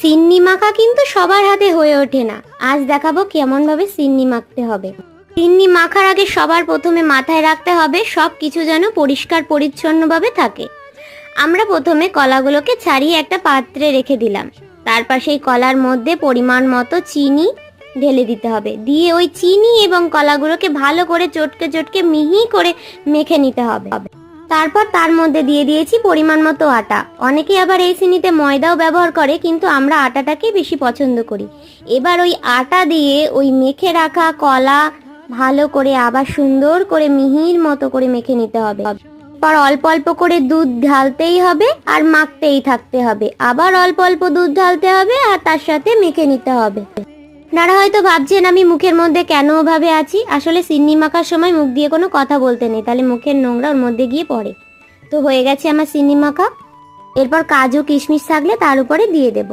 সিন্নি মাখা কিন্তু সবার হাতে হয়ে ওঠে না। আজ দেখাবো কেমন ভাবে সিন্নি মাখতে হবে। সিন্নি মাখার আগে সবার প্রথমে মাথায় রাখতে হবে সব কিছু যেন পরিষ্কার পরিচ্ছন্নভাবে থাকে। আমরা প্রথমে কলাগুলোকে ছাড়িয়ে একটা পাত্রে রেখে দিলাম। তারপর সেই কলার মধ্যে পরিমাণ মতো চিনি ঢেলে দিতে হবে। দিয়ে ওই চিনি এবং কলাগুলোকে ভালো করে চটকে চটকে মিহি করে মেখে নিতে হবে। তারপর তার মধ্যে দিয়ে দিয়েছি পরিমাণ মতো আটা। অনেকে আবার এই চিনিতে ময়দাও ব্যবহার করে, কিন্তু আমরা আটাটাকেই বেশি পছন্দ করি। এবার ওই আটা দিয়ে ওই মেখে রাখা কলা ভালো করে আবার সুন্দর করে মিহির মতো করে মেখে নিতে হবে। পর অল্প অল্প করে দুধ ঢালতেই হবে আর মাখতেই থাকতে হবে। আবার অল্প অল্প দুধ ঢালতে হবে আর তার সাথে মেখে নিতে হবে। আপনারা হয়তো ভাবছেন আমি মুখের মধ্যে কেন ওভাবে আছি। আসলে সিন্নি মাখার সময় মুখ দিয়ে কোনো কথা বলতে নেই, তাহলে মুখের নোংরা ওর মধ্যে গিয়ে পড়ে। তো হয়ে গেছে আমার সিন্নি মাখা। এরপর কাজু কিশমিশ থাকলে তার উপরে দিয়ে দেব।